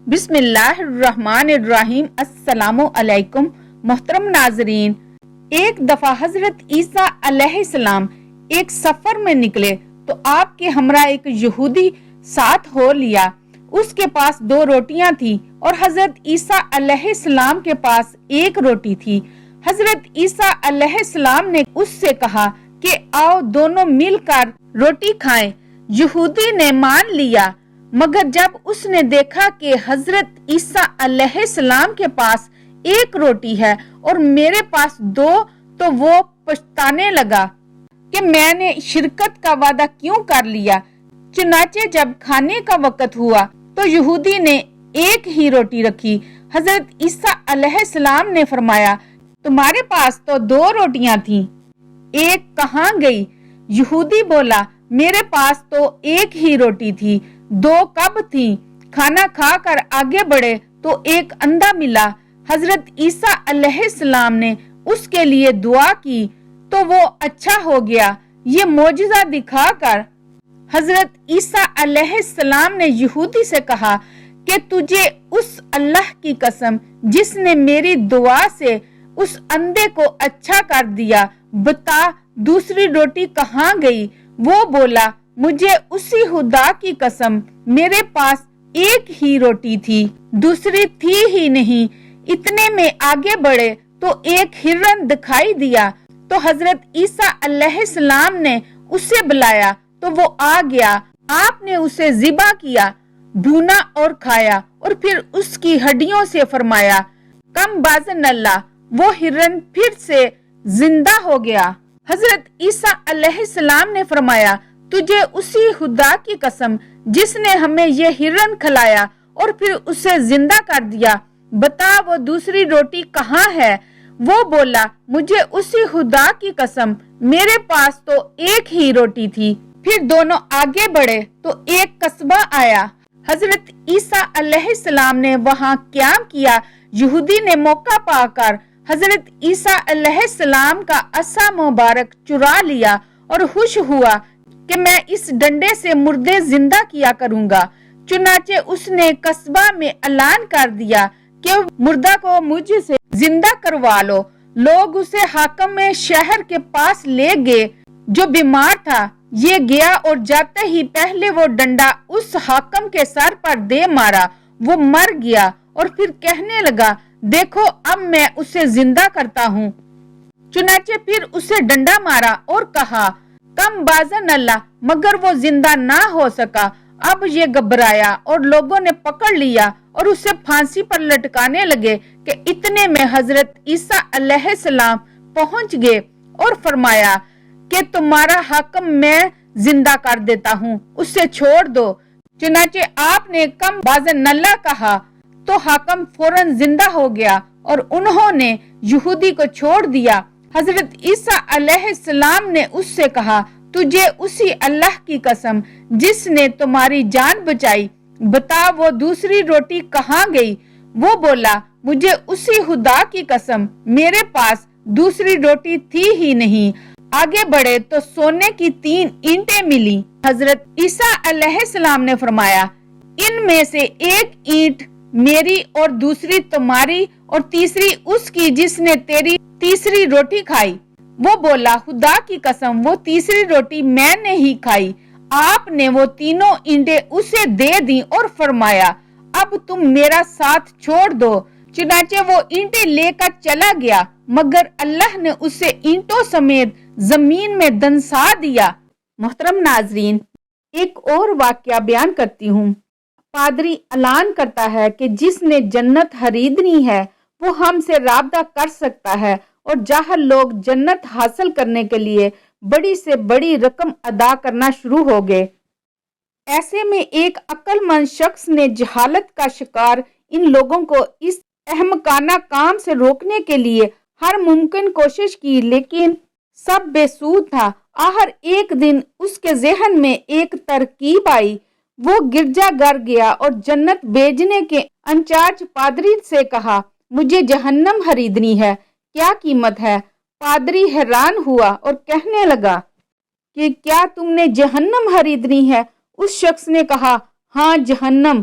بسم اللہ الرحمن الرحیم۔ السلام علیکم محترم ناظرین، ایک دفعہ حضرت عیسیٰ علیہ السلام ایک سفر میں نکلے تو آپ کے ہمراہ ایک یہودی ساتھ ہو لیا۔ اس کے پاس 2 روٹیاں تھی اور حضرت عیسیٰ علیہ السلام کے پاس 1 روٹی تھی۔ حضرت عیسیٰ علیہ السلام نے اس سے کہا کہ آؤ دونوں مل کر روٹی کھائیں۔ یہودی نے مان لیا، مگر جب اس نے دیکھا کہ حضرت عیسیٰ علیہ السلام کے پاس 1 روٹی ہے اور میرے پاس 2، تو وہ پچھتانے لگا کہ میں نے شرکت کا وعدہ کیوں کر لیا۔ چنانچہ جب کھانے کا وقت ہوا تو یہودی نے 1 ہی روٹی رکھی۔ حضرت عیسیٰ علیہ السلام نے فرمایا، تمہارے پاس تو 2 روٹیاں تھیں، 1 کہاں گئی؟ یہودی بولا، میرے پاس تو 1 ہی روٹی تھی، 2 کب تھی؟ کھانا کھا کر آگے بڑھے تو ایک اندھا ملا۔ حضرت عیسیٰ علیہ السلام نے اس کے لیے دعا کی تو وہ اچھا ہو گیا۔ یہ معجزہ دکھا کر حضرت عیسیٰ علیہ السلام نے یہودی سے کہا کہ تجھے اس اللہ کی قسم جس نے میری دعا سے اس اندھے کو اچھا کر دیا، بتا دوسری روٹی کہاں گئی؟ وہ بولا، مجھے اسی خدا کی قسم، میرے پاس 1 ہی روٹی تھی، دوسری تھی ہی نہیں۔ اتنے میں آگے بڑھے تو ایک ہرن دکھائی دیا تو حضرت عیسیٰ علیہ السلام نے اسے بلایا تو وہ آ گیا۔ آپ نے اسے ذبح کیا، بھونا اور کھایا اور پھر اس کی ہڈیوں سے فرمایا، کم باذن اللہ، وہ ہرن پھر سے زندہ ہو گیا۔ حضرت عیسیٰ علیہ السلام نے فرمایا، تجھے اسی خدا کی قسم جس نے ہمیں یہ ہرن کھلایا اور پھر اسے زندہ کر دیا، بتا وہ دوسری روٹی کہاں ہے؟ وہ بولا، مجھے اسی خدا کی قسم، میرے پاس تو 1 ہی روٹی تھی۔ پھر دونوں آگے بڑھے تو ایک قصبہ آیا۔ حضرت عیسیٰ علیہ السلام نے وہاں قیام کیا۔ یہودی نے موقع پا کر حضرت عیسیٰ علیہ السلام کا عصا مبارک چرا لیا اور خوش ہوا کہ میں اس ڈنڈے سے مردے زندہ کیا کروں گا۔ چنانچہ اس نے قصبہ میں اعلان کر دیا کہ مردہ کو مجھ سے زندہ کروا لو۔ لوگ اسے حاکم شہر کے پاس لے گئے جو بیمار تھا۔ یہ گیا اور جاتے ہی پہلے وہ ڈنڈا اس حاکم کے سر پر دے مارا، وہ مر گیا اور پھر کہنے لگا، دیکھو اب میں اسے زندہ کرتا ہوں۔ چنانچہ پھر اسے ڈنڈا مارا اور کہا، کم باذن اللہ، مگر وہ زندہ نہ ہو سکا۔ اب یہ گھبرایا اور لوگوں نے پکڑ لیا اور اسے پھانسی پر لٹکانے لگے کہ اتنے میں حضرت عیسیٰ علیہ السلام پہنچ گئے اور فرمایا کہ تمہارا حاکم میں زندہ کر دیتا ہوں، اسے چھوڑ دو۔ چنانچہ آپ نے کم باذن اللہ کہا تو حاکم فوراً زندہ ہو گیا اور انہوں نے یہودی کو چھوڑ دیا۔ حضرت عیسیٰ علیہ السلام نے اس سے کہا، تجھے اسی اللہ کی قسم جس نے تمہاری جان بچائی، بتا وہ دوسری روٹی کہاں گئی؟ وہ بولا، مجھے اسی خدا کی قسم، میرے پاس دوسری روٹی تھی ہی نہیں۔ آگے بڑھے تو سونے کی 3 اینٹیں ملی۔ حضرت عیسیٰ علیہ السلام نے فرمایا، ان میں سے 1 اینٹ میری اور دوسری تمہاری اور تیسری اس کی جس نے تیری تیسری روٹی کھائی۔ وہ بولا، خدا کی قسم، وہ تیسری روٹی میں نے ہی کھائی۔ آپ نے وہ 3 اینٹیں اسے دے دیں اور فرمایا، اب تم میرا ساتھ چھوڑ دو۔ چنانچہ وہ اینٹیں لے کر چلا گیا، مگر اللہ نے اسے اینٹوں سمیت زمین میں دنسا دیا۔ محترم ناظرین، ایک اور واقعہ بیان کرتی ہوں۔ پادری اعلان کرتا ہے کہ جس نے جنت خریدنی ہے وہ ہم سے رابطہ کر سکتا ہے، اور جاہل لوگ جنت حاصل کرنے کے لیے بڑی سے بڑی رقم ادا کرنا شروع ہو گئے۔ ایسے میں ایک عقل مند شخص نے جہالت کا شکار ان لوگوں کو اس احمقانہ کام سے روکنے کے لیے ہر ممکن کوشش کی، لیکن سب بے سود تھا۔ آخر ایک دن اس کے ذہن میں ایک ترکیب آئی۔ وہ گرجا گھر گیا اور جنت بھیجنے کے انچارج پادری سے کہا، مجھے جہنم خریدنی ہے، کیا قیمت ہے؟ پادری حیران ہوا اور کہنے لگا کہ کیا تم نے جہنم خریدنی ہے؟ اس شخص نے کہا، ہاں جہنم۔